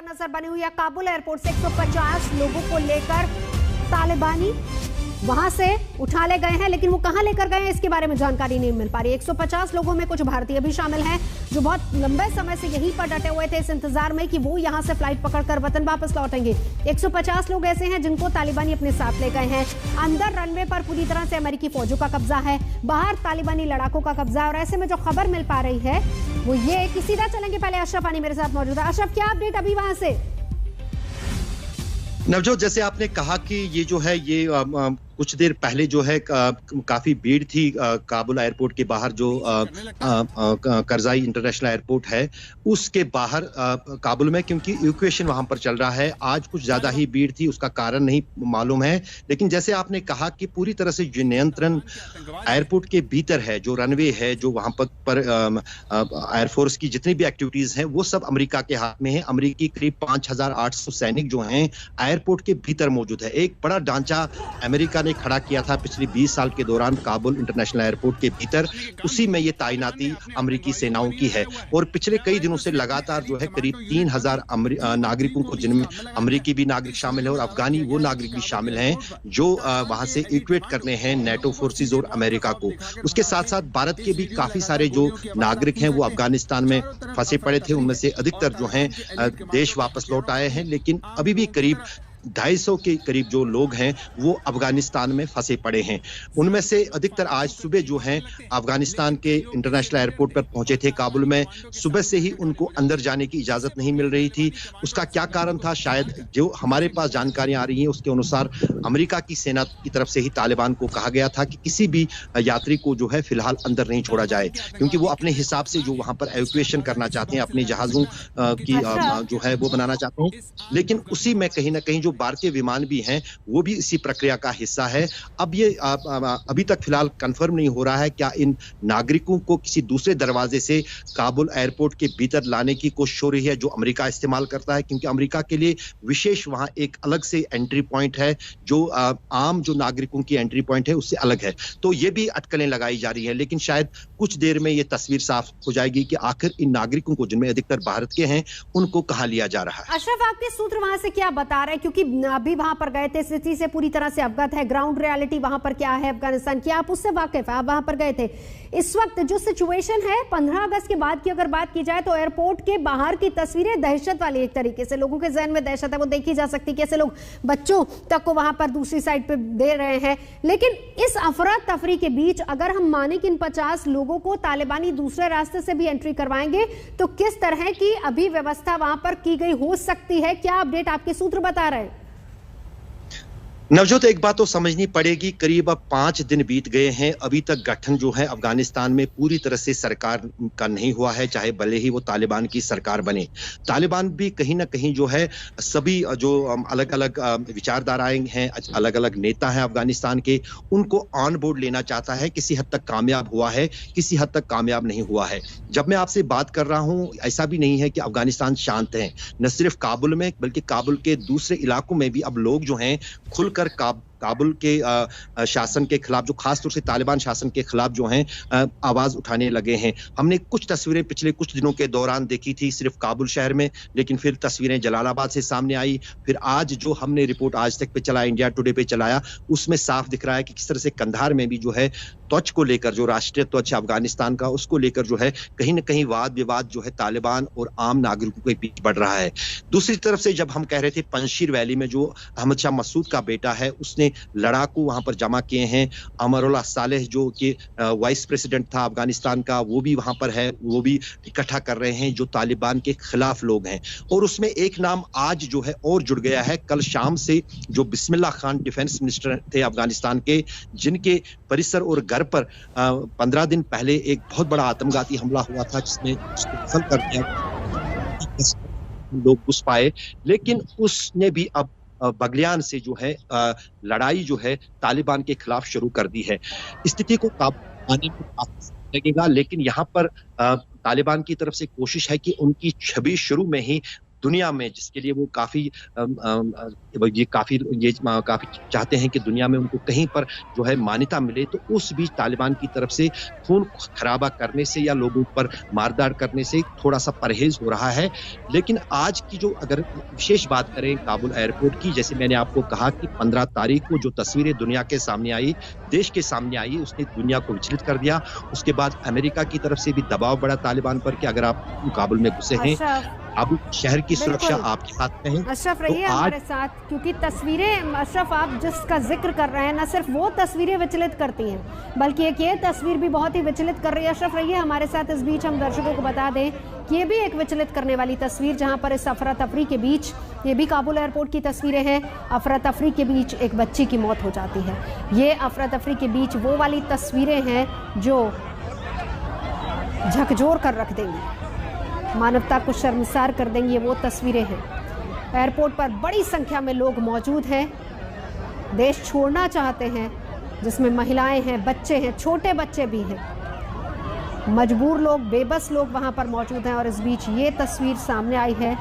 लगातार नजर बनी हुई है। काबुल एयरपोर्ट से 150 लोगों को लेकर तालिबानी वहां से उठा ले गए हैं, लेकिन वो कहां लेकर गए हैं इसके बारे में जानकारी नहीं मिल पा रही। 150 लोगों में कुछ भारतीय भी शामिल हैं जो बहुत लंबे समय से यहीं पर डटे हुए थे इस इंतजार में कि वो यहां से फ्लाइट पकड़कर वतन वापस लौटेंगे। 150 लोग ऐसे हैं जिनको तालिबानी अपने साथ ले गए हैं। अंदर रनवे पर पूरी तरह से अमेरिकी फौजों का कब्जा है, बाहर तालिबानी लड़ाकों का कब्जा है। और ऐसे में जो खबर मिल पा रही है वो ये कि सीधा चलेंगे, पहले अशरफ आनी मेरे साथ मौजूद है। अशरफ, क्या अपडेट अभी वहां से? नवजोत, जैसे आपने कहा कि ये जो है ये कुछ देर पहले जो है काफी भीड़ थी काबुल एयरपोर्ट के बाहर, जो करजाई इंटरनेशनल एयरपोर्ट है उसके बाहर काबुल में, क्योंकि इवैक्यूएशन वहां पर चल रहा है। आज कुछ ज्यादा ही भीड़ थी, उसका कारण नहीं मालूम है, लेकिन जैसे आपने कहा कि पूरी तरह से जो नियंत्रण एयरपोर्ट के भीतर है, जो रनवे है, जो वहां पर एयरफोर्स की जितनी भी एक्टिविटीज हैं वो सब अमेरिका के हाथ में है। अमेरिकी करीब 5800 सैनिक जो हैं एयरपोर्ट के भीतर मौजूद है। एक बड़ा ढांचा अमेरिका ने खड़ा किया था पिछले 20 साल के दौरान काबुल इंटरनेशनल एयरपोर्ट के भीतर, उसी में ये तैनाती अमेरिकी सेनाओं की है। और पिछले कई दिनों से लगातार जो है करीब 3000 नागरिकों को, जिनमें अमेरिकी भी नागरिक शामिल है और अफगानी वो नागरिक भी शामिल हैं, जो वहां से इवैक्यूएट करने हैं नेटो फोर्सेस और अमेरिका को। उसके साथ साथ भारत के भी काफी सारे जो नागरिक हैं वो अफगानिस्तान में फंसे पड़े थे, उनमें से अधिकतर जो हैं देश वापस लौट आए हैं, लेकिन अभी भी करीब 250 के करीब जो लोग हैं वो अफगानिस्तान में फंसे पड़े हैं। उनमें से अधिकतर आज सुबह जो हैं अफगानिस्तान के इंटरनेशनल एयरपोर्ट पर पहुंचे थे काबुल में। सुबह से ही उनको अंदर जाने की इजाजत नहीं मिल रही थी। उसका क्या कारण था? शायद जो हमारे पास जानकारियां आ रही हैं उसके अनुसार अमेरिका की सेना की तरफ से ही तालिबान को कहा गया था कि किसी भी यात्री को जो है फिलहाल अंदर नहीं छोड़ा जाए, क्योंकि वो अपने हिसाब से जो वहां पर एवैक्यूएशन करना चाहते हैं, अपने जहाजों की जो है वो बनाना चाहते हैं। लेकिन उसी में कहीं ना कहीं जो भारतीय विमान भी हैं वो भी इसी प्रक्रिया का हिस्सा है। अब ये अभी तक फिलहाल कंफर्म नहीं हो रहा है क्या इन नागरिकों को किसी दूसरे दरवाजे से काबुल एयरपोर्ट के भीतर लाने की कोशिश हो रही है, जो अमेरिका इस्तेमाल करता है, क्योंकि अमेरिका के लिए विशेष वहां एक अलग से एंट्री पॉइंट है जो आम जो नागरिकों की एंट्री पॉइंट है उससे अलग है। तो ये भी अटकलें लगाई जा रही है, लेकिन शायद कुछ देर में ये तस्वीर साफ हो जाएगी कि आखिर इन नागरिकों को, जिनमें अधिकतर भारत के हैं, उनको कहां लिया जा रहा है। अशरफ, आपके सूत्र वहां से क्या बता रहे हैं, क्योंकि अभी वहां पर गए थे, स्थिति से पूरी तरह से अवगत है, ग्राउंड रियलिटी वहां पर क्या है अफगानिस्तान की, आप उससे वाकिफ है, आप वहां पर गए थे। इस वक्त जो सिचुएशन है 15 अगस्त के बाद की अगर बात की जाए तो एयरपोर्ट के बाहर की तस्वीरें दहशत वाली, एक तरीके से लोगों के जहन में दहशत है वो देखी जा सकती है, कैसे लोग बच्चों तक को वहां पर दूसरी साइड पे दे रहे हैं। लेकिन इस अफरा तफरी के बीच अगर हम माने कि इन 50 लोगों को तालिबानी दूसरे रास्ते से भी एंट्री करवाएंगे तो किस तरह की अभी व्यवस्था वहां पर की गई हो सकती है? क्या अपडेट आपके सूत्र बता रहे हैं? नवजोत, एक बात तो समझनी पड़ेगी, करीब अब 5 दिन बीत गए हैं, अभी तक गठन जो है अफगानिस्तान में पूरी तरह से सरकार का नहीं हुआ है, चाहे भले ही वो तालिबान की सरकार बने। तालिबान भी कहीं ना कहीं जो है सभी जो अलग अलग विचारधाराएं हैं, अलग अलग नेता हैं अफगानिस्तान के, उनको ऑन बोर्ड लेना चाहता है। किसी हद तक कामयाब हुआ है, किसी हद तक कामयाब नहीं हुआ है। जब मैं आपसे बात कर रहा हूं, ऐसा भी नहीं है कि अफगानिस्तान शांत है, न सिर्फ काबुल में बल्कि काबुल के दूसरे इलाकों में भी अब लोग जो हैं खुलकर काबुल के शासन के खिलाफ, जो खासतौर से तालिबान शासन के खिलाफ जो हैं आवाज उठाने लगे हैं। हमने कुछ तस्वीरें पिछले कुछ दिनों के दौरान देखी थी सिर्फ काबुल शहर में, लेकिन फिर तस्वीरें जलालाबाद से सामने आई। फिर आज जो हमने रिपोर्ट आज तक पे चलाया, इंडिया टुडे पे चलाया, उसमें साफ दिख रहा है कि किस तरह से कंधार में भी जो है त्वच को लेकर, जो राष्ट्रीय त्वच है अफगानिस्तान का, उसको लेकर जो है कहीं ना कहीं वाद विवाद जो है तालिबान और आम नागरिकों के बीच बढ़ रहा है। दूसरी तरफ से जब हम कह रहे थे पंजशीर वैली में जो अहमद शाह मसूद का बेटा है उसने लड़ाकू वहां पर जमा किए हैं, अमरुल्लाह सालेह जो कि वाइस प्रेसिडेंट था अफगानिस्तान का, वो भी वहां पर है, वो भी इकट्ठा कर रहे हैं जो तालिबान के खिलाफ लोग हैं। और उसमें एक नाम आज जो है और जुड़ गया है, कल शाम से जो बिस्मिल्लाह खान डिफेंस मिनिस्टर थे अफगानिस्तान के, जिनके परिसर और घर पर 15 दिन पहले एक बहुत बड़ा आत्मघाती हमला हुआ था जिसमें उसको कर दिया, लोग घुस पाए, लेकिन उसने भी अब बगलियान से जो है लड़ाई जो है तालिबान के खिलाफ शुरू कर दी है। स्थिति को काबू पाने में काफी समय लगेगा, लेकिन यहाँ पर तालिबान की तरफ से कोशिश है कि उनकी छवि शुरू में ही दुनिया में, जिसके लिए वो काफी चाहते हैं कि दुनिया में उनको कहीं पर जो है मान्यता मिले, तो उस बीच तालिबान की तरफ से खून खराबा करने से या लोगों पर मारदार करने से थोड़ा सा परहेज हो रहा है। लेकिन आज की जो अगर विशेष बात करें काबुल एयरपोर्ट की, जैसे मैंने आपको कहा कि 15 तारीख को जो तस्वीरें दुनिया के सामने आई, देश के सामने आई, उसने दुनिया को विचलित कर दिया। उसके बाद अमेरिका की तरफ से भी दबाव बढ़ा तालिबान पर कि अगर आप काबुल में घुसे हैं, अब शहर की सुरक्षा आपके हाथ में है। अशरफ रहिए हमारे साथ, क्योंकि तस्वीरें अशरफ आप जिसका जिक्र कर रहे हैं, न सिर्फ वो तस्वीरें विचलित करती हैं बल्कि एक ये तस्वीर भी बहुत ही विचलित कर रही है। अशरफ रहिए हमारे साथ। इस बीच हम दर्शकों को बता दें कि ये भी एक विचलित करने वाली तस्वीर, जहां पर इस अफरा तफरी के बीच, ये भी काबुल एयरपोर्ट की तस्वीरें हैं, अफरा तफरी के बीच एक बच्ची की मौत हो जाती है। ये अफरा तफरी के बीच वो वाली तस्वीरें हैं जो झकझोर कर रख देंगी, मानवता को शर्मसार कर देंगी। ये वो तस्वीरें हैं। एयरपोर्ट पर बड़ी संख्या में लोग मौजूद हैं, देश छोड़ना चाहते हैं, जिसमें महिलाएं हैं, बच्चे हैं, छोटे बच्चे भी हैं, मजबूर लोग, बेबस लोग वहां पर मौजूद हैं। और इस बीच ये तस्वीर सामने आई है।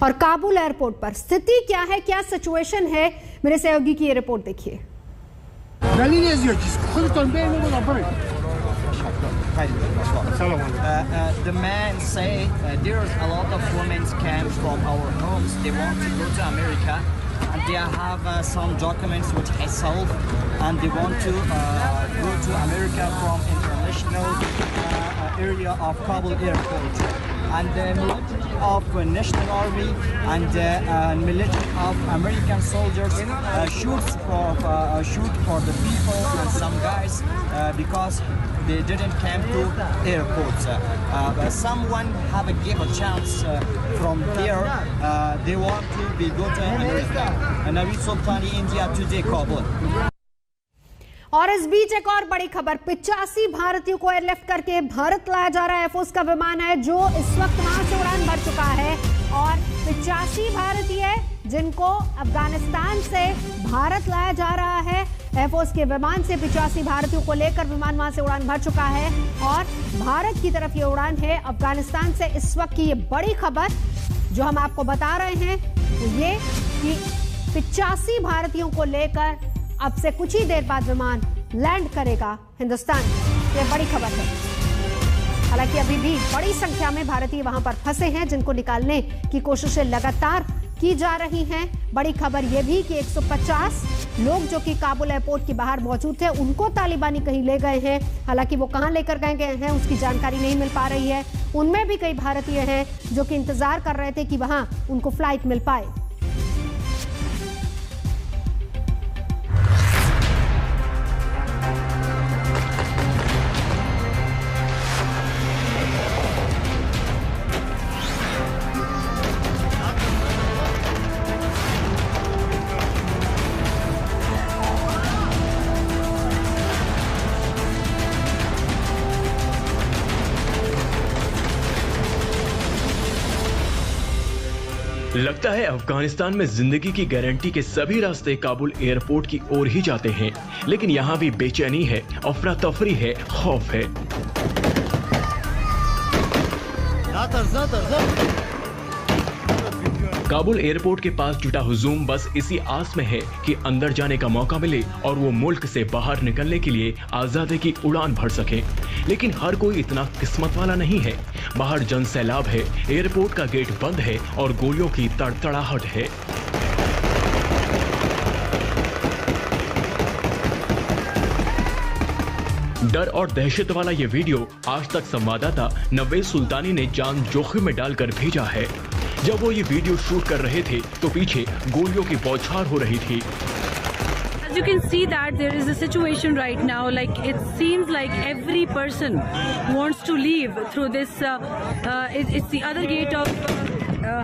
और काबुल एयरपोर्ट पर स्थिति क्या है, क्या सिचुएशन है, मेरे सहयोगी की ये रिपोर्ट देखिए। The man say there's a lot of women came from our homes. They want to go to America, and they have some documents which I sold, and they want to go to America from international area of Kabul airport. And the military of National Army and military of American soldiers shoot for the people and some guys because they didn't come to airports. Someone have give a chance from there. They want to be go to America. And Naveed Sobhani, India Today, Kabul. और इस बीच एक और बड़ी खबर, 85 भारतीयों को airlift करके भारत लाया जा रहा है। एयरफोर्स का विमान है जो इस वक्त वहां से उड़ान भर चुका है। और 85 भारतीय जिनको अफगानिस्तान से भारत लाया जा रहा है, एयरफोर्स के विमान से 85 भारतीयों को लेकर विमान वहां से उड़ान भर चुका है और भारत की तरफ ये उड़ान है अफगानिस्तान से। इस वक्त की ये बड़ी खबर जो हम आपको बता रहे हैं तो ये कि 85 भारतीयों को लेकर अब से कुछ ही देर बाद विमान लैंड करेगा हिंदुस्तान। ये बड़ी खबर है। हालांकि अभी भी बड़ी संख्या में भारतीय वहां पर फंसे हैं, जिनको निकालने की कोशिशें लगातार की जा रही हैं। बड़ी खबर यह भी कि 150 लोग जो कि काबुल एयरपोर्ट के बाहर मौजूद थे, उनको तालिबानी कहीं ले गए हैं। हालांकि वो कहां लेकर गए हैं उसकी जानकारी नहीं मिल पा रही है। उनमें भी कई भारतीय हैं जो कि इंतजार कर रहे थे कि वहां उनको फ्लाइट मिल पाए। लगता है अफगानिस्तान में जिंदगी की गारंटी के सभी रास्ते काबुल एयरपोर्ट की ओर ही जाते हैं, लेकिन यहाँ भी बेचैनी है, अफरा तफरी है, खौफ है। काबुल एयरपोर्ट के पास जुटा हुजूम बस इसी आस में है कि अंदर जाने का मौका मिले और वो मुल्क से बाहर निकलने के लिए आजादी की उड़ान भर सके। लेकिन हर कोई इतना किस्मत वाला नहीं है। बाहर जन सैलाब है, एयरपोर्ट का गेट बंद है और गोलियों की तड़तड़ाहट है। डर और दहशत वाला ये वीडियो आज तक संवाददाता नवेद सुल्तानी ने जान जोखिम में डालकर भेजा है। जब वो ये वीडियो शूट कर रहे थे तो पीछे गोलियों की बौछार हो रही थी। You can see that there is a situation right now, like it seems like every person wants to leave through this it's the other gate of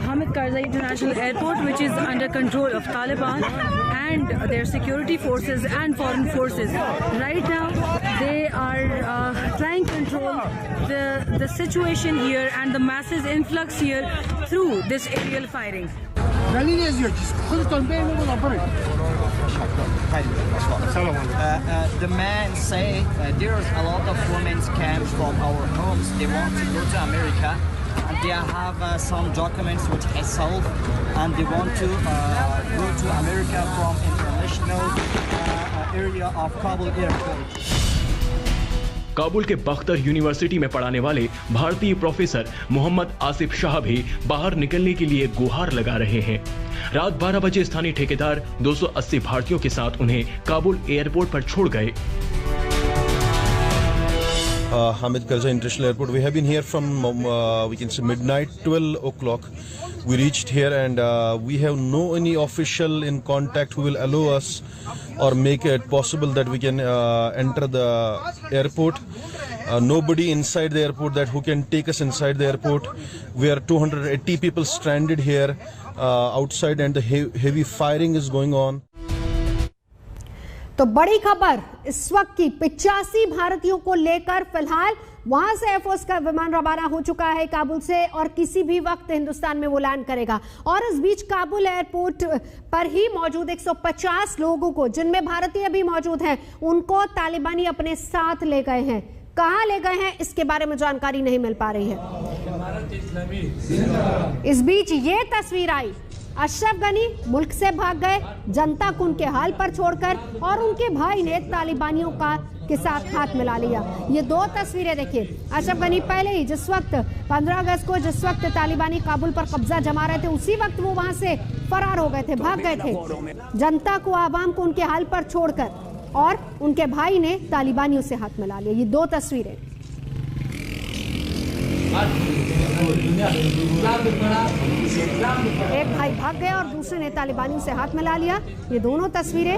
Hamid Karzai International Airport, which is under control of Taliban, and and their security forces and foreign forces. Right now, they are trying to control the situation here and the masses influx here through this aerial firing. The man say there's a lot of women came from our homes. They want to go to America, and they have some documents which is sold, and they want to go to America from international area of Kabul airport. Kabul के बख्तर university में पढ़ाने वाले भारतीय professor Mohammad Asif Shah भी बाहर निकलने के लिए गुहार लगा रहे हैं। रात 12 बजे स्थानीय ठेकेदार 280 भारतीयों के साथ उन्हें काबुल एयरपोर्ट पर छोड़ गए। Hamid Karzai International Airport. We have been here from we can say midnight, 12 o'clock. We reached here and we have no any official in contact who will allow us or make it possible that we can enter the airport. Nobody inside the airport that who can take us inside the airport. We are 280 people stranded here outside and the heavy firing is going on. तो बड़ी खबर इस वक्त की 85 भारतीयों को लेकर फिलहाल वहां से एयरफोर्स का विमान रवाना हो चुका है काबुल से और किसी भी वक्त हिंदुस्तान में वो लैंड करेगा। और इस बीच काबुल एयरपोर्ट पर ही मौजूद 150 लोगों को, जिनमें भारतीय भी मौजूद हैं, उनको तालिबानी अपने साथ ले गए हैं। कहां ले गए हैं इसके बारे में जानकारी नहीं मिल पा रही है। इस बीच ये तस्वीर आई, अशरफ गनी मुल्क से भाग गए, जनता को उनके हाल पर छोड़कर, और उनके भाई ने तालिबानियों के साथ हाथ मिला लिया। ये दो तस्वीरें देखिए। अशरफ गनी पहले ही जिस वक्त 15 अगस्त को जिस वक्त तालिबानी काबुल पर कब्जा जमा रहे थे, उसी वक्त वो वहां से फरार हो गए थे, भाग गए थे, जनता को, आवाम को उनके हाल पर छोड़कर, और उनके भाई ने तालिबानियों से हाथ मिला लिया। ये दो तस्वीरें। एक भाई भाग गया और दूसरे ने तालिबानियों से हाथ मिला लिया। ये दोनों तस्वीरें।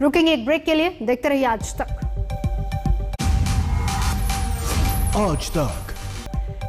रुकेंगे एक ब्रेक के लिए, देखते रहिए आज तक। आज तक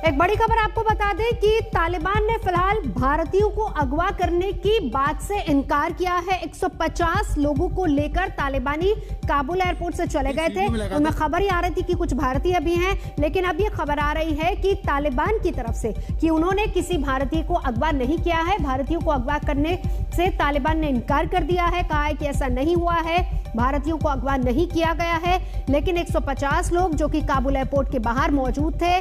एक बड़ी खबर आपको बता दें कि तालिबान ने फिलहाल भारतीयों को अगवा करने की बात से इनकार किया है। 150 लोगों को लेकर तालिबानी काबुल एयरपोर्ट से चले गए थे। उनमें खबर ही आ रही थी कि कुछ भारतीय भी हैं, लेकिन अब ये खबर आ रही है कि तालिबान की तरफ से कि उन्होंने किसी भारतीय को अगवा नहीं किया है। भारतीयों को अगवा करने से तालिबान ने इनकार कर दिया है, कहा है कि ऐसा नहीं हुआ है, भारतीयों को अगवा नहीं किया गया है। लेकिन 150 लोग जो कि काबुल एयरपोर्ट के बाहर मौजूद थे,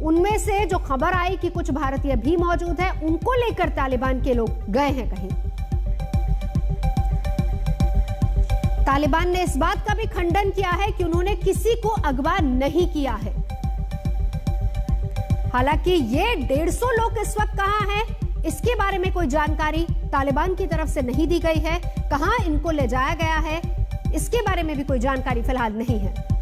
उनमें से जो खबर आई कि कुछ भारतीय भी मौजूद हैं, उनको लेकर तालिबान के लोग गए हैं कहीं। तालिबान ने इस बात का भी खंडन किया है कि उन्होंने किसी को अगवा नहीं किया है। हालांकि ये 150 लोग इस वक्त कहां हैं, इसके बारे में कोई जानकारी तालिबान की तरफ से नहीं दी गई है। कहां इनको ले जाया गया है, इसके बारे में भी कोई जानकारी फिलहाल नहीं है।